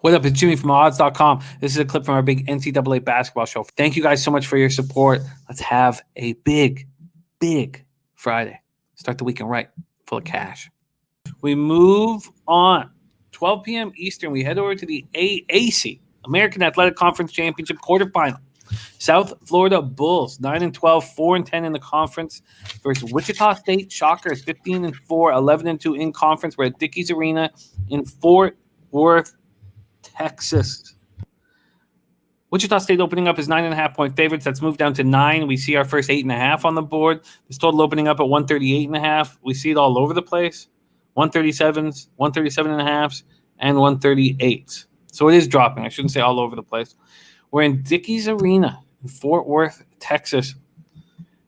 What up? It's Jimmy from odds.com. This is a clip from our big NCAA basketball show. Thank you guys so much for your support. Let's have a big Friday. Start the weekend right, full of cash. We move on. 12 p.m. Eastern, we head over to the AAC, American Athletic Conference Championship quarterfinal. South Florida Bulls, 9-12, 4-10 in the conference, versus Wichita State Shockers, 15-4, 11-2 in conference. We're at Dickies Arena in Fort Worth, Texas. Wichita State opening up as 9.5-point favorites. That's moved down to 9. We see our first 8.5 on the board. This total opening up at 138.5. We see it all over the place. 137s, 137.5s, and 138s. So it is dropping. I shouldn't say all over the place. We're in Dickies Arena in Fort Worth, Texas.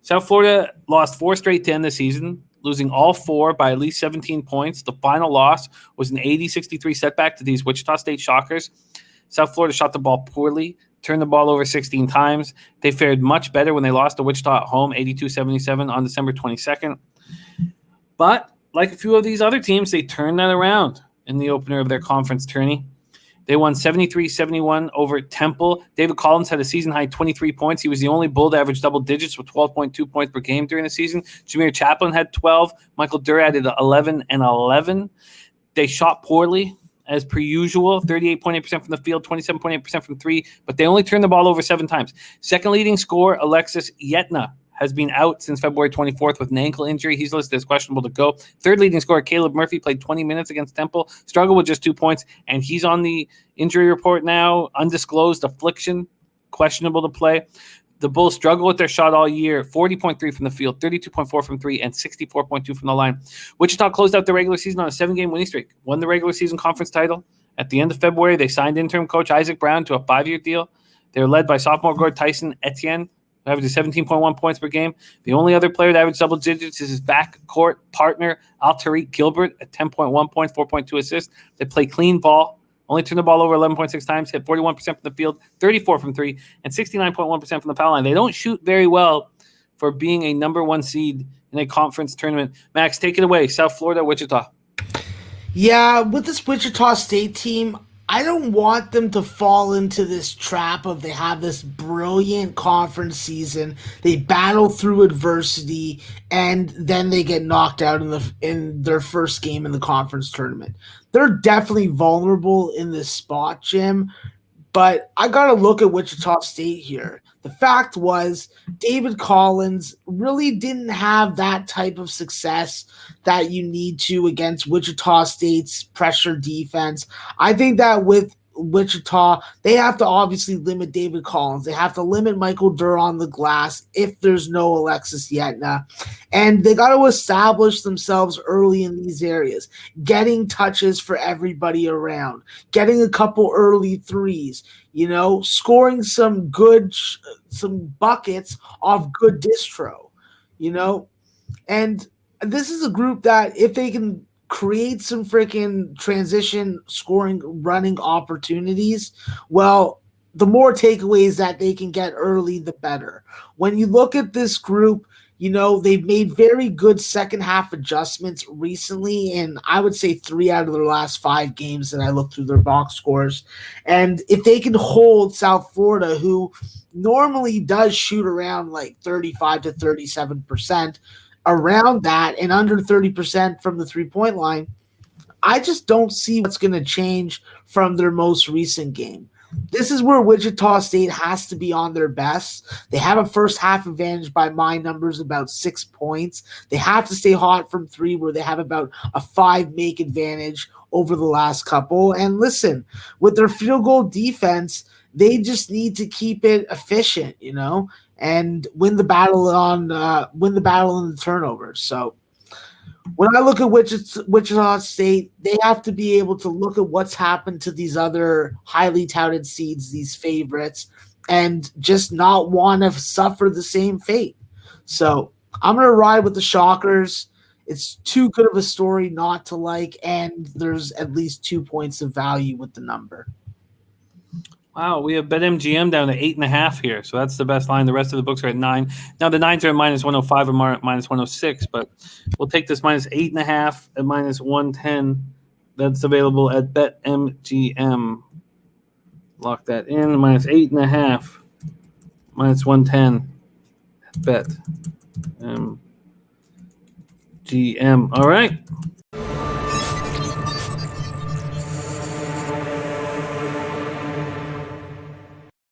South Florida lost 4 straight to end the season, losing all 4 by at least 17 points. The final loss was an 80-63 setback to these Wichita State Shockers. South Florida shot the ball poorly, turned the ball over 16 times. They fared much better when they lost to Wichita at home, 82-77 on December 22nd. But like a few of these other teams, they turned that around in the opener of their conference tourney. They won 73-71 over Temple. David Collins had a season-high 23 points. He was the only Bull to average double digits with 12.2 points per game during the season. Jameer Chaplin had 12. Michael Durr added 11 and 11. They shot poorly, as per usual, 38.8% from the field, 27.8% from 3, but they only turned the ball over 7 times. Second leading scorer, Alexis Yetna, has been out since February 24th with an ankle injury. He's listed as questionable to go. Third leading scorer, Caleb Murphy, played 20 minutes against Temple, struggled with just 2 points, and he's on the injury report now, undisclosed affliction, questionable to play. The Bulls struggle with their shot all year, 40.3 from the field, 32.4 from 3, and 64.2 from the line. Wichita closed out the regular season on a 7-game winning streak, won the regular season conference title. At the end of February, they signed interim coach Isaac Brown to a 5-year deal. They were led by sophomore guard Tyson Etienne, who averaged 17.1 points per game. The only other player to average double digits is his backcourt partner, Al-Tariq Gilbert, at 10.1 points, 4.2 assists. They play clean ball, only turned the ball over 11.6 times, hit 41% from the field, 34 from 3, and 69.1% from the foul line. They don't shoot very well for being a number 1 seed in a conference tournament. Max, take it away. South Florida, Wichita. Yeah, with this Wichita State team, I don't want them to fall into this trap of they have this brilliant conference season, they battle through adversity, and then they get knocked out in their first game in the conference tournament. They're definitely vulnerable in this spot, Jim, but I got to look at Wichita State here. The fact was David Collins really didn't have that type of success that you need to against Wichita State's pressure defense. I think that with Wichita, they have to obviously limit David Collins. They have to limit Michael Durr on the glass if there's no Alexis Yetna. And they got to establish themselves early in these areas, getting touches for everybody around, getting a couple early threes, scoring some buckets off good distro, and this is a group that if they can create some freaking transition scoring running opportunities, well, the more takeaways that they can get early, the better. When you look at this group, they've made very good second half adjustments recently, and I would say 3 out of their last 5 games that I looked through their box scores. And if they can hold South Florida, who normally does shoot around like 35 to 37%, around that and under 30% from the 3-point line, I just don't see what's going to change from their most recent game. This is where Wichita State has to be on their best. They have a first half advantage by my numbers, about 6 points. They have to stay hot from 3, where they have about a 5-make advantage over the last couple. And listen, with their field goal defense, they just need to keep it efficient, and win the battle in the turnovers. So when I look at Wichita State, they have to be able to look at what's happened to these other highly touted seeds, these favorites, and just not want to suffer the same fate. So I'm going to ride with the Shockers. It's too good of a story not to like, and there's at least 2 points of value with the number. Wow, we have BetMGM down to 8.5 here, so that's the best line. The rest of the books are at 9. Now the 9s are at minus 105 or minus 106, but we'll take this minus 8.5 at minus 110. That's available at BetMGM. Lock that in. Minus 8.5. Minus 110. Bet. GM. All right.